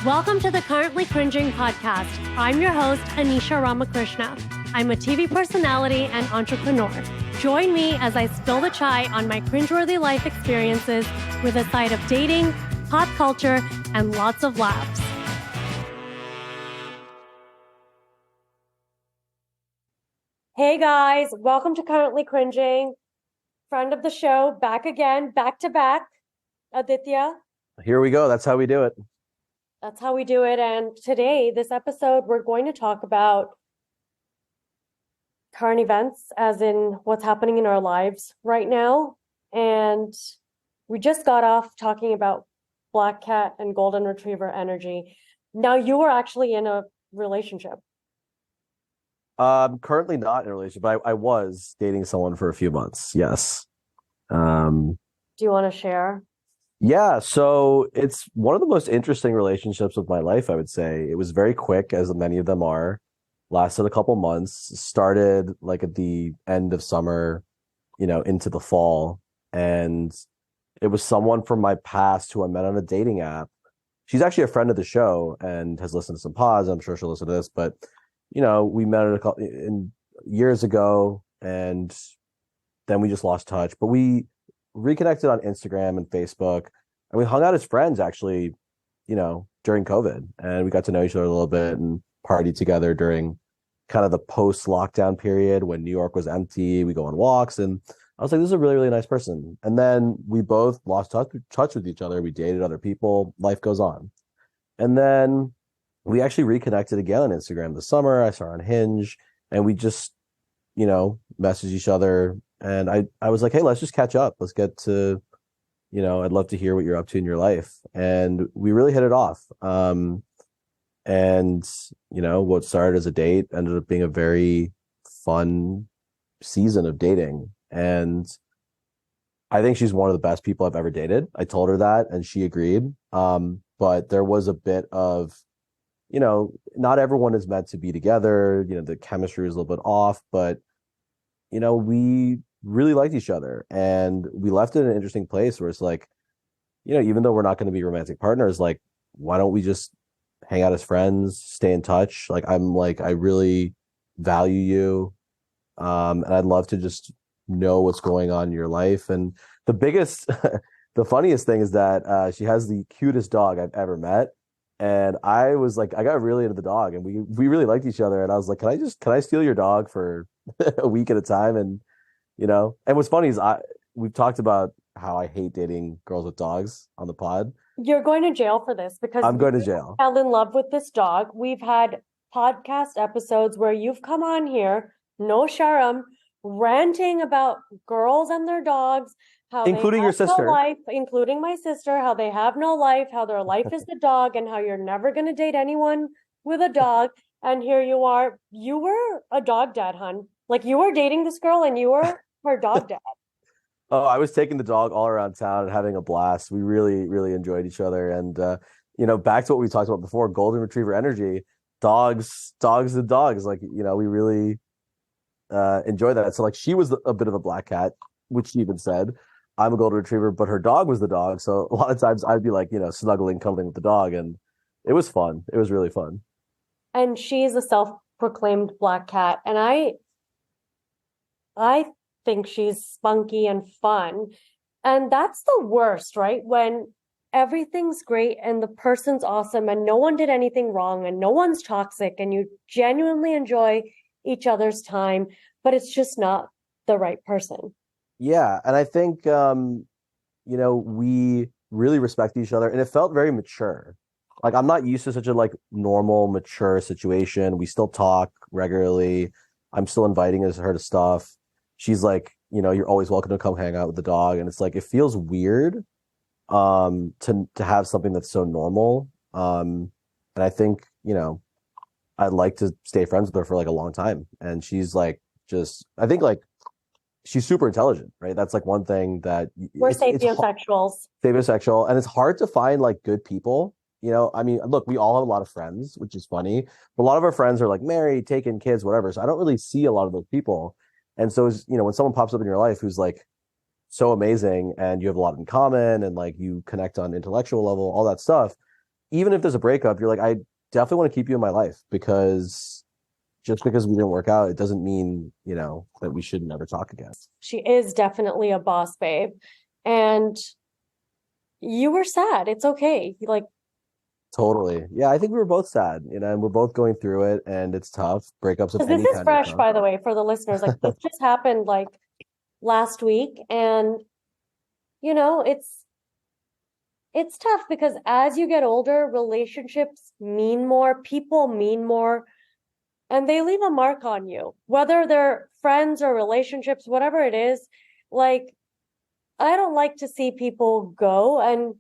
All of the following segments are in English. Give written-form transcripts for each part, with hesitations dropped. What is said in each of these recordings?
Welcome to the Currently Cringing podcast. I'm your host, Anisha Ramakrishna. I'm a TV personality and entrepreneur. Join me as I spill the chai on my cringeworthy life experiences with a side of dating, pop culture, and lots of laughs. Hey guys, welcome to Currently Cringing. Friend of the show, back again, back to back. Aditya. Here we go. That's how we do it. That's how we do it. And today, this episode, we're going to talk about current events, as in what's happening in our lives right now. And we just got off talking about Black Cat and Golden Retriever energy. Now, you were actually in a relationship. Currently not in a relationship, but I was dating someone for a few months. Yes. Do you want to share? Yeah, so it's one of the most interesting relationships of my life, I would say. It was very quick, as many of them are. Lasted a couple months, started like at the end of summer, into the fall. And it was someone from my past who I met on a dating app. She's actually a friend of the show and has listened to some pods. I'm sure she'll listen to this, but we met in years ago, and then we just lost touch. But we reconnected on Instagram and Facebook, and we hung out as friends actually, during COVID, and we got to know each other a little bit and partied together during kind of the post-lockdown period when New York was empty. We go on walks, and I was like, this is a really, really nice person. And then we both lost touch with each other. We dated other people. Life goes on. And then we actually reconnected again on Instagram this summer. I saw her on Hinge, and we just, messaged each other. And I was like, hey, let's just catch up. Let's get to, I'd love to hear what you're up to in your life. And we really hit it off. What started as a date ended up being a very fun season of dating. And I think she's one of the best people I've ever dated. I told her that, and she agreed. But there was a bit of, not everyone is meant to be together. The chemistry was a little bit off, but, we really liked each other, and we left it in an interesting place where it's like, even though we're not going to be romantic partners, like, why don't we just hang out as friends, stay in touch? Like, I really value you. And I'd love to just know what's going on in your life. And the biggest, the funniest thing is that she has the cutest dog I've ever met. And I was like, I got really into the dog, and we really liked each other. And I was like, can I steal your dog for a week at a time? And, and what's funny is we've talked about how I hate dating girls with dogs on the pod. You're going to jail for this because I'm going to jail. Fell in love with this dog. We've had podcast episodes where you've come on here, no sharam, ranting about girls and their dogs, how including your sister, no life, including my sister, how they have no life, how their life is the dog, and how you're never going to date anyone with a dog. And here you are. You were a dog dad, hun. Like, you were dating this girl and you were her dog dad. Oh, I was taking the dog all around town and having a blast. We really, really enjoyed each other. And, back to what we talked about before, Golden Retriever energy, dogs and dogs. Like, we really enjoy that. So, like, she was a bit of a black cat, which she even said. I'm a Golden Retriever, but her dog was the dog. So a lot of times I'd be like, snuggling, cuddling with the dog. And it was fun. It was really fun. And she's a self-proclaimed black cat. And I think she's spunky and fun. And that's the worst, right? When everything's great and the person's awesome and no one did anything wrong and no one's toxic and you genuinely enjoy each other's time, but it's just not the right person. Yeah. And I think, we really respect each other, and it felt very mature. Like, I'm not used to such a normal, mature situation. We still talk regularly. I'm still inviting her to stuff. She's like, you're always welcome to come hang out with the dog. And it's like, it feels weird to have something that's so normal. And I think, I'd like to stay friends with her for a long time. And she's I think she's super intelligent, right? That's one thing that we're sapiosexuals. Sapiosexual. And it's hard to find good people. Look, we all have a lot of friends, which is funny, but a lot of our friends are married, taking kids, whatever. So I don't really see a lot of those people. And so, when someone pops up in your life who's so amazing and you have a lot in common and you connect on intellectual level, all that stuff, even if there's a breakup, you're like, I definitely want to keep you in my life because just because we didn't work out, it doesn't mean, that we should never talk again. She is definitely a boss babe. And you were sad. It's okay. Like, Totally. Yeah, I think we were both sad, and we're both going through it, and it's tough. Breakups of because this any is kind are fresh, tough. by the way, for the listeners. Like, this just happened like last week. And, you know, it's tough because as you get older, relationships mean more, people mean more, and they leave a mark on you, whether they're friends or relationships, whatever it is. Like, I don't like to see people go, and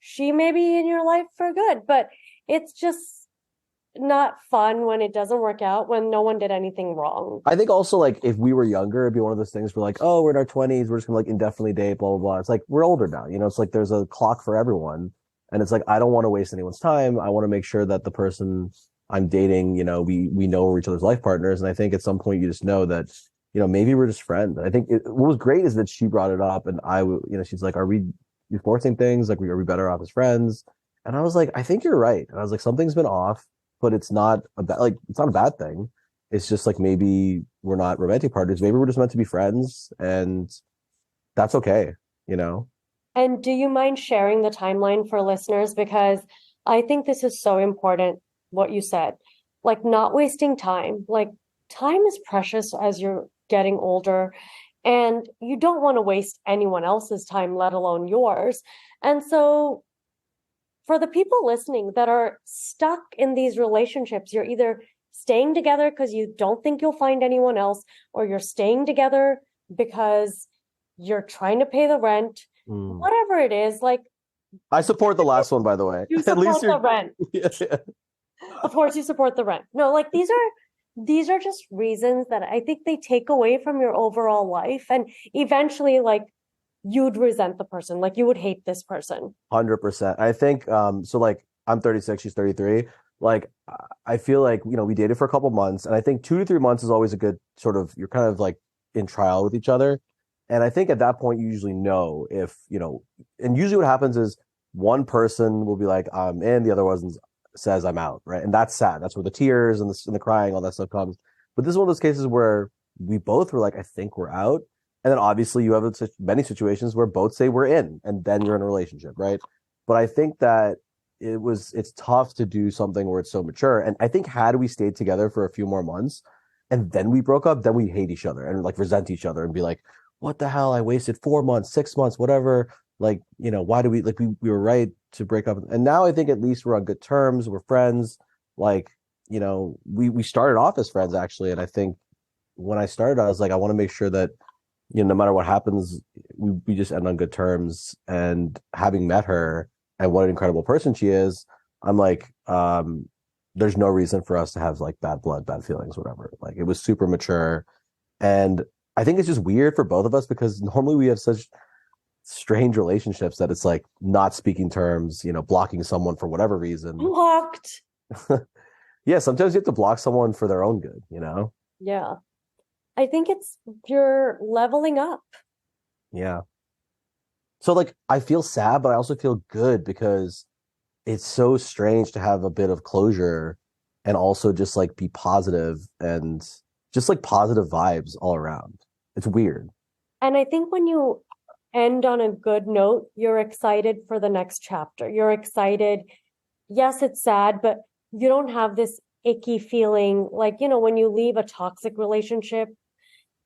she may be in your life for good, but it's just not fun when it doesn't work out, when no one did anything wrong. I think also like if we were younger, it'd be one of those things where like, oh, we're in our 20s, we're just gonna like indefinitely date, blah blah blah. It's like we're older now, it's like there's a clock for everyone. And it's like I don't want to waste anyone's time. I want to make sure that the person I'm dating, we know we're each other's life partners. And I think at some point you just know that, maybe we're just friends. And I think what was great is that she brought it up and she's like, are we forcing things? Like, are we better off as friends? And I was like, I think you're right. And I was like, something's been off, but it's not it's not a bad thing. It's just like maybe we're not romantic partners. Maybe we're just meant to be friends, and that's okay, you know? And do you mind sharing the timeline for listeners? Because I think this is so important, what you said. Like, not wasting time. Like, time is precious as you're getting older, and you don't want to waste anyone else's time, let alone yours. And so, for the people listening that are stuck in these relationships, you're either staying together because you don't think you'll find anyone else, or you're staying together because you're trying to pay the rent, Mm. whatever it is. Like, I support the last one, by the way. you At least support the you're rent. yeah, yeah. Of course you support the rent. No, like, these are just reasons that I think they take away from your overall life, and eventually, like, you'd resent the person, like you would hate this person. 100%. I think so like I'm 36, she's 33. Like I feel like, we dated for a couple months, and I think 2 to 3 months is always a good sort of you're kind of like in trial with each other. And I think at that point you usually know if, and usually what happens is one person will be like, I'm in, the other one says I'm out, right? And that's sad. That's where the tears and the crying, all that stuff comes. But this is one of those cases where we both were like, I think we're out. And then obviously you have many situations where both say we're in, and then you're in a relationship, right? But I think that it's tough to do something where it's so mature. And I think had we stayed together for a few more months and then we broke up, then we hate each other and like resent each other and be like, what the hell? I wasted 4 months, 6 months, whatever. Like, why do we were right to break up. And now I think at least we're on good terms. We're friends. Like, we started off as friends actually. And I think when I started, I was like, I want to make sure that no matter what happens, we just end on good terms. And having met her and what an incredible person she is, I'm like, there's no reason for us to have like bad blood, bad feelings, whatever. Like it was super mature. And I think it's just weird for both of us because normally we have such strange relationships that it's like not speaking terms, blocking someone for whatever reason. Blocked. Yeah, sometimes you have to block someone for their own good. Yeah. I think you're leveling up. Yeah. So like I feel sad, but I also feel good because it's so strange to have a bit of closure and also just like be positive and just like positive vibes all around. It's weird. And I think when you end on a good note, you're excited for the next chapter. You're excited. Yes, it's sad, but you don't have this icky feeling like, when you leave a toxic relationship,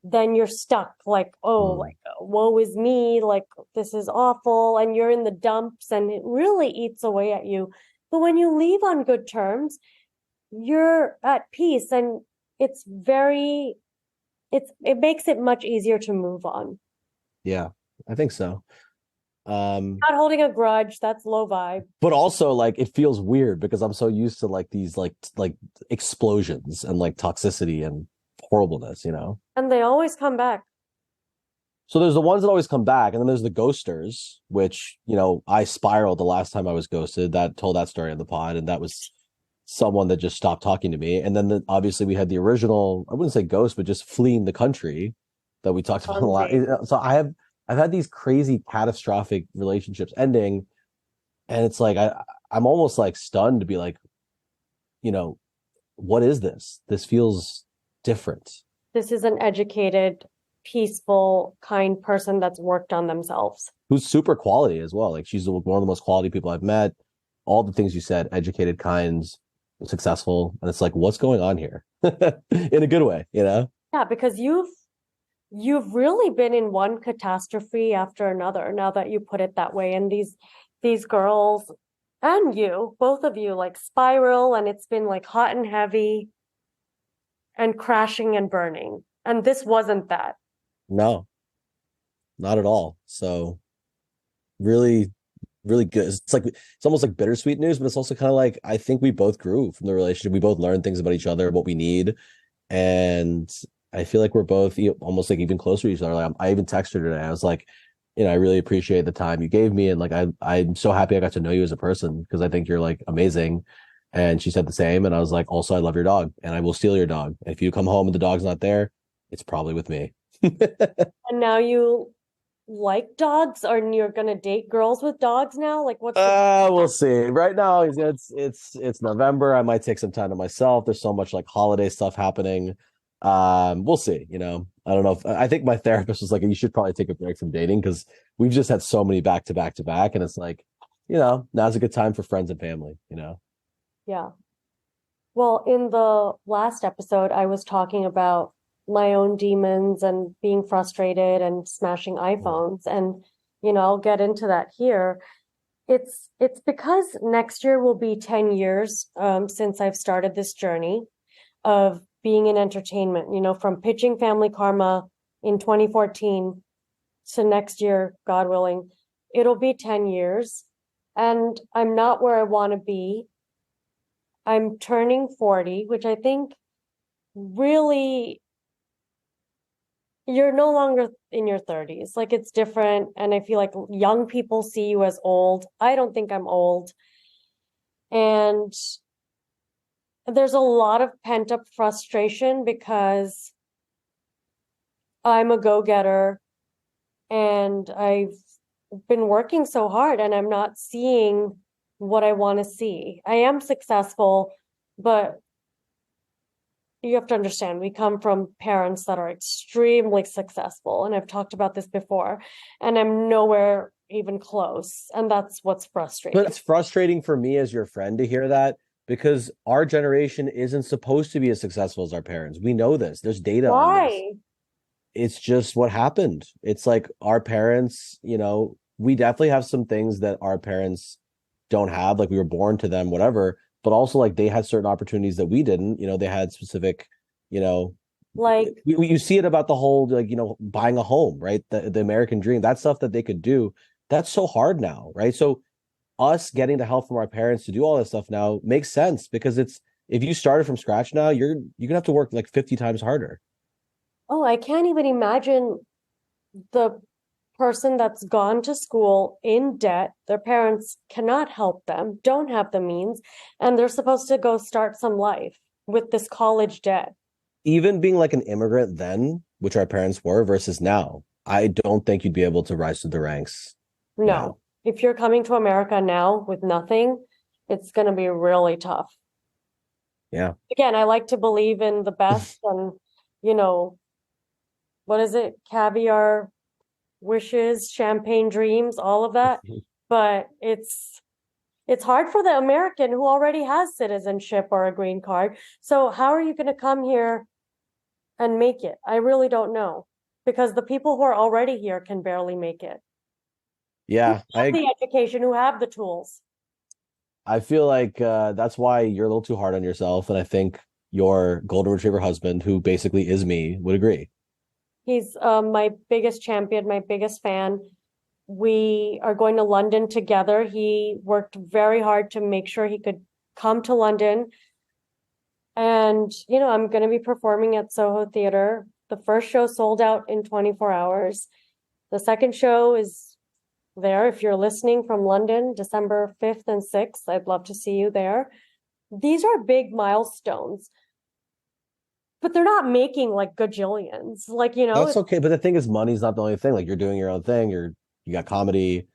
then you're stuck like, oh, Mm. like, woe is me, like, this is awful, and you're in the dumps, and it really eats away at you. But when you leave on good terms, you're at peace, and it makes it much easier to move on. Yeah, I think so. Not holding a grudge, that's low vibe. But also like it feels weird because I'm so used to like these like explosions and like toxicity and horribleness. And they always come back. So there's the ones that always come back, and then there's the ghosters, which, I spiraled the last time I was ghosted. That told that story in the pod, and that was someone that just stopped talking to me. And then obviously we had the original, I wouldn't say ghost, but just fleeing the country that we talked about a lot. So I've had these crazy catastrophic relationships ending, and it's like I'm almost like stunned to be like, you know, what is this? This feels different. This is an educated, peaceful, kind person that's worked on themselves. Who's super quality as well. Like she's one of the most quality people I've met. All the things you said, educated, kind, successful. And it's like, what's going on here? In a good way, you know? Yeah, because you've really been in one catastrophe after another, now that you put it that way. And these girls and you, both of you, like spiral, and it's been like hot and heavy and crashing and burning. And this wasn't that. No, not at all. So really, really good. It's almost like bittersweet news, but it's also kind of like I think we both grew from the relationship. We both learned things about each other, what we need, and I feel like we're both almost like even closer to each other. Like I even texted her today. I was like, I really appreciate the time you gave me, and like I'm so happy I got to know you as a person because I think you're like amazing. And she said the same, and I was like, also I love your dog, and I will steal your dog. And if you come home and the dog's not there, it's probably with me. And now you like dogs, or you're gonna date girls with dogs now? Like what's the We'll see. Right now, it's November. I might take some time to myself. There's so much like holiday stuff happening. We'll see. I don't know I think my therapist was like, you should probably take a break from dating because we've just had so many back to back to back, and it's like, now's a good time for friends and family. Yeah. Well, in the last episode, I was talking about my own demons and being frustrated and smashing iPhones. And, I'll get into that here. It's because next year will be 10 years since I've started this journey of being in entertainment, from pitching Family Karma in 2014 to next year, God willing, it'll be 10 years. And I'm not where I want to be. I'm turning 40, which I think really you're no longer in your 30s. Like it's different. And I feel like young people see you as old. I don't think I'm old. And there's a lot of pent up frustration because I'm a go-getter and I've been working so hard and I'm not seeing what I want to see. I am successful, but you have to understand, we come from parents that are extremely successful. And I've talked about this before, and I'm nowhere even close. And that's what's frustrating. But it's frustrating for me as your friend to hear that because our generation isn't supposed to be as successful as our parents. We know this. There's data on this. Why? It's just what happened. It's like our parents, we definitely have some things that our parents don't have, like we were born to them, whatever, but also like they had certain opportunities that we didn't. They had specific, Like, you see it about the whole like, buying a home, right? The American dream, that stuff that they could do, that's so hard now, right? So us getting the help from our parents to do all this stuff now makes sense because it's if you started from scratch now, you're gonna have to work like 50 times harder. oh, I can't even imagine the person that's gone to school in debt. Their parents cannot help them, don't have the means, and they're supposed to go start some life with this college debt. Even being like an immigrant then, which our parents were, versus now, I don't think you'd be able to rise to the ranks now. No. If you're coming to America now with nothing, it's going to be really tough. Yeah. Again, I like to believe in the best and, you know, what is it? Caviar wishes, champagne dreams, all of that. But it's hard for the American who already has citizenship or a green card. So how are you going to come here and make it? I really don't know, because the people who are already here can barely make it. Yeah, Who have the education, who have the tools. I feel like that's why you're a little too hard on yourself, and I think your golden retriever husband, who basically is me, would agree. He's my biggest champion, my biggest fan. We are going to London together. He worked very hard to make sure he could come to London. And, you know, I'm going to be performing at Soho Theatre. The first show sold out in 24 hours. The second show is there. If you're listening from London, December 5th and 6th, I'd love to see you there. These are big milestones, but they're not making like gajillions. Like, you know, That's okay, but the thing is, money's not the only thing. Like you're doing your own thing. You got comedy.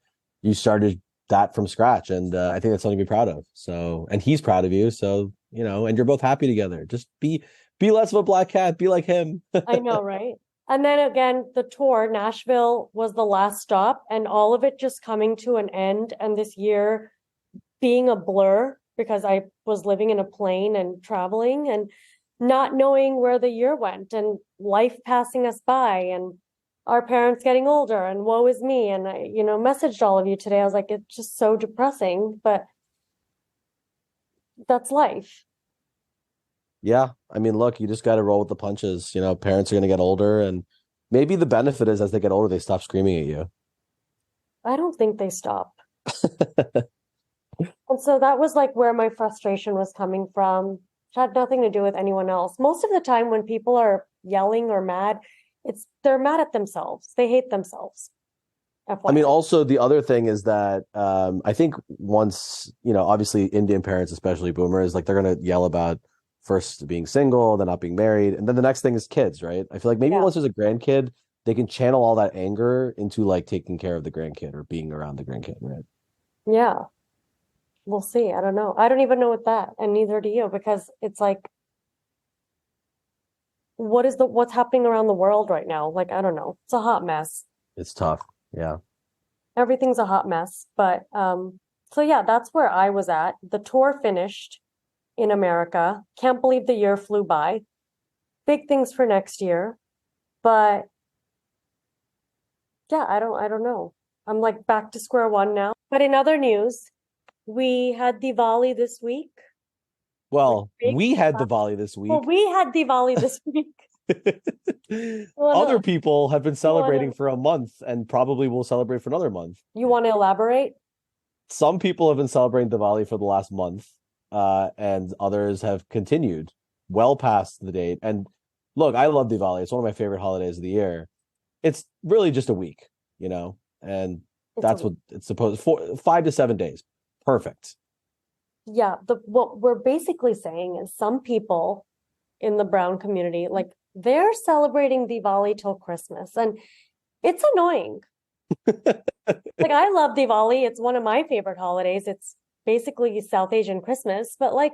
You started that from scratch, and I think that's something to be proud of. So, and he's proud of you, so and you're both happy together. Just be less of a black cat, be like him. I know, right? And then again, the tour, Nashville was the last stop, and all of it just coming to an end. And this year being a blur because I was living in a plane and traveling and not knowing where the year went and life passing us by and our parents getting older and woe is me. And I, messaged all of you today. I was like, it's just so depressing, but that's life. Yeah, I mean, look, you just got to roll with the punches. Parents are going to get older, and maybe the benefit is as they get older, they stop screaming at you. I don't think they stop. And so that was like where my frustration was coming from. It had nothing to do with anyone else. Most of the time when people are yelling or mad, they're mad at themselves. They hate themselves. I mean, FYI. also the other thing is that I think once, obviously Indian parents, especially boomers, like they're going to yell about first being single, then not being married. And then the next thing is kids, right? I feel like maybe Yeah. once there's a grandkid, they can channel all that anger into like taking care of the grandkid or being around the grandkid, right? Yeah. We'll see. I don't know. I don't even know what that, and neither do you, because it's like, what's happening around the world right now? Like, I don't know. It's a hot mess. It's tough. Yeah. Everything's a hot mess. But so yeah, that's where I was at. The tour finished in America. Can't believe the year flew by. Big things for next year. But yeah, I don't know. I'm like back to square one now. But in other news, we had Diwali this week. Well, Big. we had Diwali this Well, week. we had Diwali this week. Other Wanna, people have been you wanna, celebrating for a month and probably will celebrate for another month. you want to elaborate? Some people have been celebrating Diwali for the last month, and others have continued well past the date. And look, I love Diwali. It's one of my favorite holidays of the year. It's really just a week, and It's a that's what it's supposed for 5 to 7 days. Perfect. Yeah, what we're basically saying is some people in the brown community, like they're celebrating Diwali till Christmas, and it's annoying. Like I love Diwali. It's one of my favorite holidays. It's basically South Asian Christmas, but like,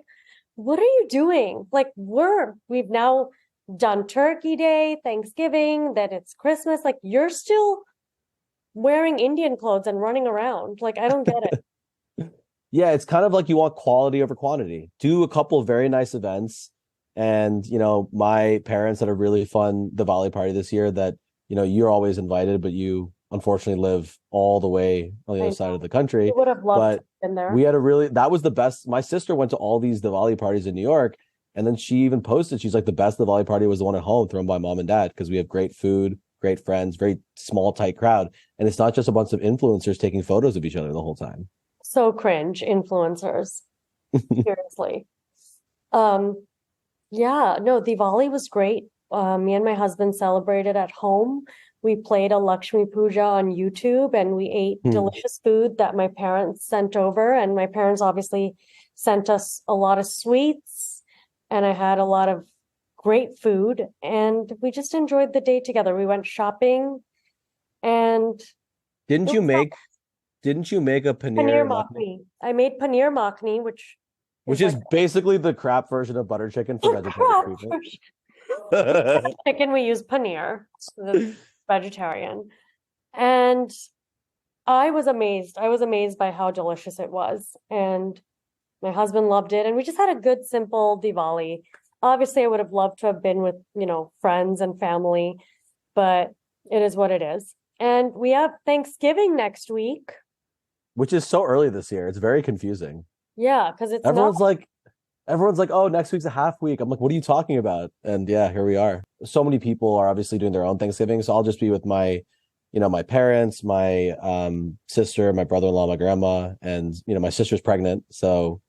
what are you doing? Like we've now done Turkey Day, Thanksgiving, then it's Christmas. Like you're still wearing Indian clothes and running around. Like I don't get it. Yeah, it's kind of like you want quality over quantity. Do a couple of very nice events. And, my parents had a really fun Diwali party this year that, you're always invited, but you unfortunately live all the way on the I other side know. of the country. I would have loved to But have been there. we had that was the best. My sister went to all these Diwali parties in New York. And then she even posted, she's like, the best Diwali party was the one at home thrown by mom and dad because we have great food, great friends, very small, tight crowd. And it's not just a bunch of influencers taking photos of each other the whole time. So cringe, influencers. Seriously. Um, yeah, no, Diwali was great. Me and my husband celebrated at home. We played a Lakshmi Puja on YouTube and we ate Hmm. delicious food that my parents sent over. And my parents obviously sent us a lot of sweets, and I had a lot of great food. And we just enjoyed the day together. We went shopping and Didn't it you was make Didn't you make a paneer paneer makhni, makhni. I made paneer makhni, which which is is like basically the crap version of butter chicken for the vegetarian crap people? version. Instead of chicken, we use paneer, the vegetarian. And I was amazed. I was amazed by how delicious it was. And my husband loved it. And we just had a good, simple Diwali. Obviously, I would have loved to have been with, friends and family, but it is what it is. And we have Thanksgiving next week. Which is so early this year. It's very confusing. Yeah, because it's not. Everyone's like, oh, next week's a half week. I'm like, what are you talking about? And yeah, here we are. So many people are obviously doing their own Thanksgiving. So I'll just be with my parents, my sister, my brother-in-law, my grandma, and my sister's pregnant. So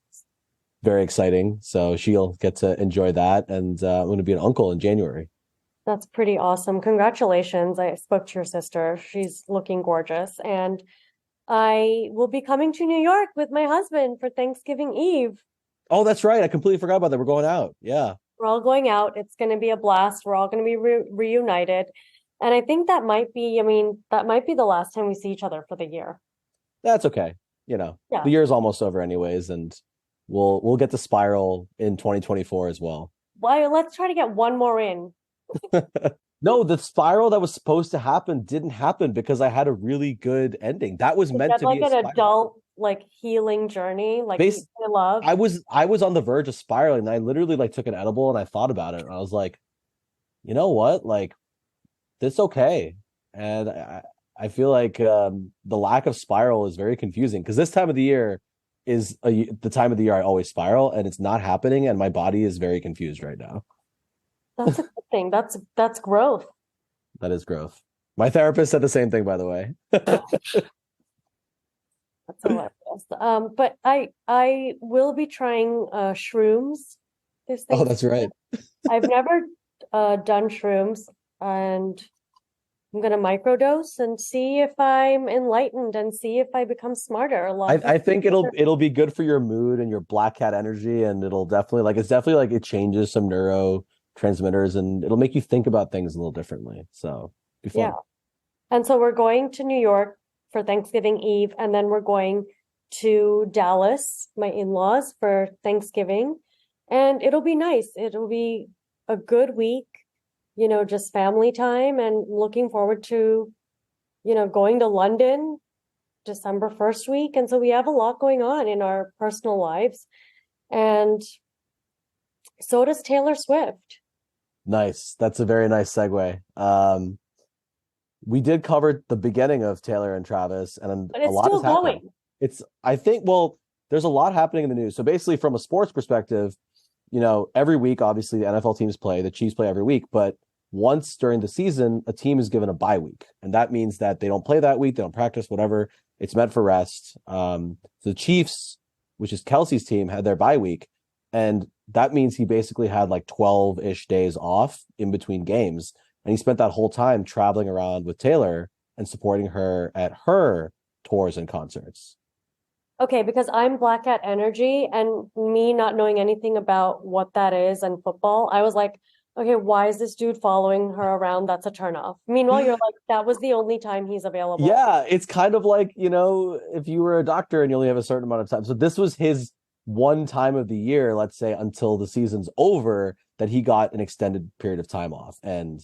very exciting. So she'll get to enjoy that. And I'm going to be an uncle in January. That's pretty awesome. Congratulations. I spoke to your sister. She's looking gorgeous. And I will be coming to New York with my husband for Thanksgiving Eve. Oh, that's right. I completely forgot about that. We're going out. Yeah. We're all going out. It's going to be a blast. We're all going to be reunited. And I think that might be the last time we see each other for the year. That's okay. the Yeah. year's almost over anyways, and we'll get the spiral in 2024 as well. Well, let's try to get one more in. No, the spiral that was supposed to happen didn't happen because I had a really good ending. That was Is meant that to be like a an spiral. adult like healing journey, like eat Base to love? I was on the verge of spiraling, and I literally like took an edible and I thought about it, and I was like, you know what? Like, it's okay. And I feel like the lack of spiral is very confusing because this time of the year is the time of the year I always spiral, and it's not happening, and my body is very confused right now. That's a good thing. That's growth. That is growth. My therapist said the same thing, by the way. That's hilarious. But I will be trying shrooms this Oh, Thanksgiving. that's right. I've never done shrooms, and I'm gonna microdose and see if I'm enlightened and see if I become smarter. A lot I, of I people think it'll be good for your mood and your black cat energy, and it'll definitely it's definitely like it changes some neurotransmitters, and it'll make you think about things a little differently. So be yeah. fun. And so we're going to New York for Thanksgiving Eve, and then we're going to Dallas, my in-laws, for Thanksgiving. And it'll be nice. It'll be a good week, just family time, and looking forward to, going to London December 1st week. And so we have a lot going on in our personal lives. And so does Taylor Swift. Nice. That's a very nice segue. We did cover the beginning of Taylor and Travis, and But a it's lot still has happened. going. I think, well, there's a lot happening in the news. So basically, from a sports perspective, every week, obviously, the NFL teams play, the Chiefs play every week, but once during the season, a team is given a bye week. And that means that they don't play that week, they don't practice, whatever. It's meant for rest. The Chiefs, which is Kelsey's team, had their bye week. And that means he basically had like 12-ish days off in between games. And he spent that whole time traveling around with Taylor and supporting her at her tours and concerts. Okay, because I'm Black Cat Energy, and me not knowing anything about what that is and football, I was like, okay, why is this dude following her around? That's a turnoff. Meanwhile, you're like, that was the only time he's available. Yeah, it's kind of like, if you were a doctor and you only have a certain amount of time. So this was his one time of the year, let's say, until the season's over, that he got an extended period of time off. And,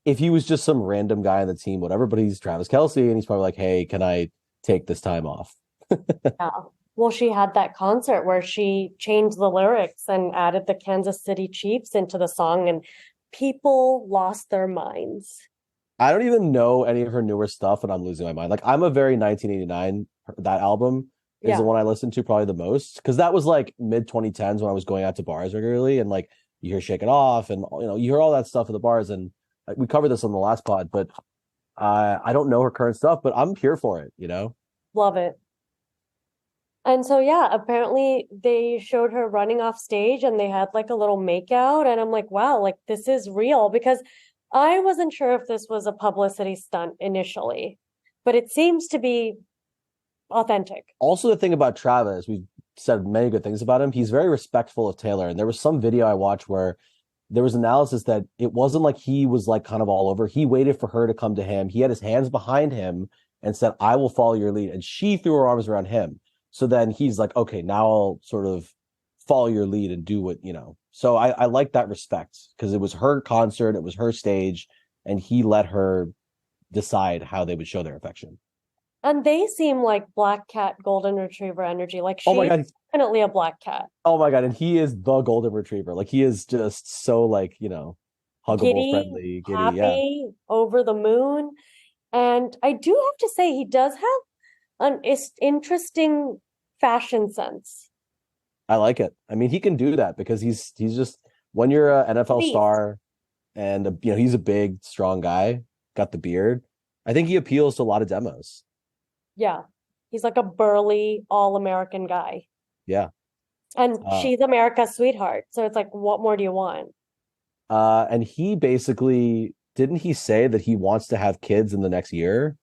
if he was just some random guy on the team, whatever, but he's Travis Kelce, and he's probably like, hey, can I take this time off? Yeah. Well, she had that concert where she changed the lyrics and added the Kansas City Chiefs into the song, and people lost their minds. I don't even know any of her newer stuff, and I'm losing my mind. Like, I'm a very 1989, that album is the Yeah. one I listened to probably the most, because that was like mid 2010s when I was going out to bars regularly, and like you hear Shake It Off, and you hear all that stuff at the bars, and we covered this on the last pod, but I don't know her current stuff, but I'm here for it. Love it. And so, yeah, apparently they showed her running off stage and they had like a little makeout. And I'm like, wow, like this is real, because I wasn't sure if this was a publicity stunt initially, but it seems to be authentic. Also, the thing about Travis, we've said many good things about him. He's very respectful of Taylor, and there was some video I watched where there was analysis that it wasn't like he was like kind of all over. He waited for her to come to him. He had his hands behind him and said, I will follow your lead. And she threw her arms around him. So then he's like, okay, now I'll sort of follow your lead and do what. So I like that respect, because it was her concert, it was her stage, and he let her decide how they would show their affection. And they seem like black cat golden retriever energy. Like Oh my she's God. definitely a black cat. Oh my God. And he is the golden retriever. Like, he is just so like, huggable, Giddy, friendly, giddy. Yeah. happy, over the moon. And I do have to say, he does have an interesting fashion sense. I like it. I mean, he can do that because he's just, when you're an NFL Beast. star, and he's a big, strong guy, got the beard. I think he appeals to a lot of demos. Yeah. He's like a burly, all-American guy. Yeah. And she's America's sweetheart. So it's like, what more do you want? And he basically, didn't he say that he wants to have kids in the next year?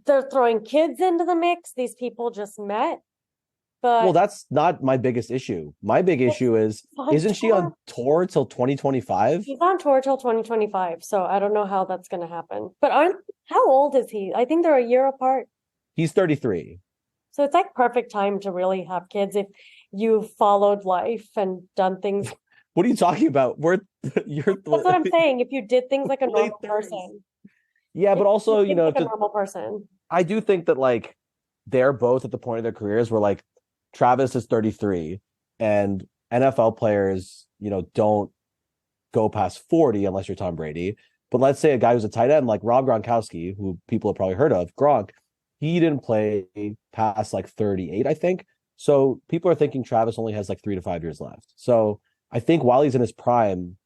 They're throwing kids into the mix. These people just met. But Well, that's not my biggest issue. My big issue is, isn't she on tour till 2025? She's on tour till 2025. So I don't know how that's going to happen. But how old is he? I think they're a year apart. He's 33. So it's like perfect time to really have kids if you've followed life and done things. What are you talking about? You're That's what I'm saying. If you did things like a late normal 30s. person. Yeah, but also, You think like a normal person. I do think that like they're both at the point of their careers where like Travis is 33 and NFL players, don't go past 40 unless you're Tom Brady. But let's say a guy who's a tight end like Rob Gronkowski, who people have probably heard of, Gronk, he didn't play past like 38, I think. So people are thinking Travis only has like 3 to 5 years left. So I think while he's in his prime,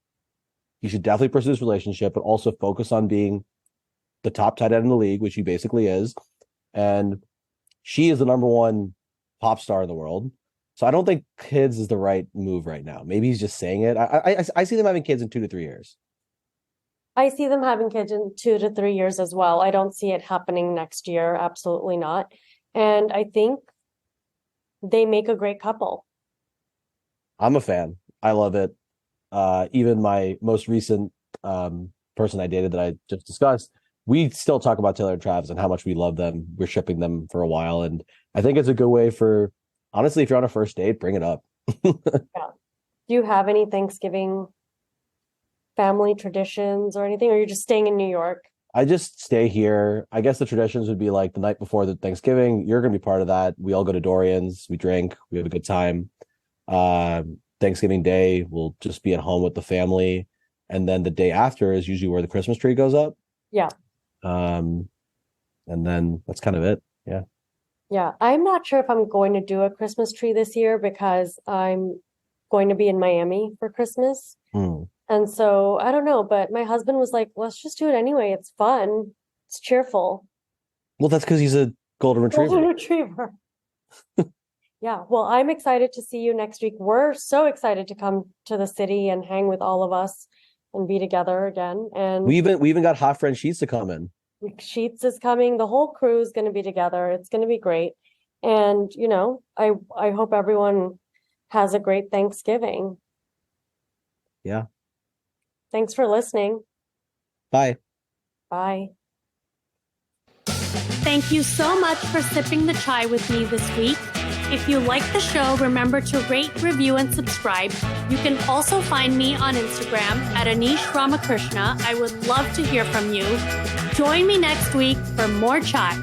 he should definitely pursue this relationship, but also focus on being the top tight end in the league, which he basically is. And she is the number one pop star in the world. So I don't think kids is the right move right now. Maybe he's just saying it. I see them having kids in 2 to 3 years. I see them having kids in 2 to 3 years as well. I don't see it happening next year. Absolutely not. And I think they make a great couple. I'm a fan. I love it. Even my most recent person I dated that I just discussed, we still talk about Taylor and Travis and how much we love them. We're shipping them for a while. And I think it's a good way for, honestly, if you're on a first date, bring it up. Yeah. Do you have any Thanksgiving family traditions or anything, or you're just staying in New York? I just stay here. I guess the traditions would be like the night before the Thanksgiving. You're going to be part of that. We all go to Dorian's. We drink. We have a good time. Thanksgiving Day, we'll just be at home with the family. And then the day after is usually where the Christmas tree goes up. Yeah. And then that's kind of it. Yeah. Yeah. I'm not sure if I'm going to do a Christmas tree this year because I'm going to be in Miami for Christmas. And so I don't know, but my husband was like, let's just do it anyway. It's fun. It's cheerful. Well, that's because he's a golden retriever. Golden retriever. Yeah. Well, I'm excited to see you next week. We're so excited to come to the city and hang with all of us and be together again. And we even got Hot Friend Sheets to come in. Sheets is coming. The whole crew is going to be together. It's going to be great. And, I hope everyone has a great Thanksgiving. Yeah. Thanks for listening. Bye. Bye. Thank you so much for sipping the chai with me this week. If you like the show, remember to rate, review, and subscribe. You can also find me on Instagram at Anish Ramakrishna. I would love to hear from you. Join me next week for more chai.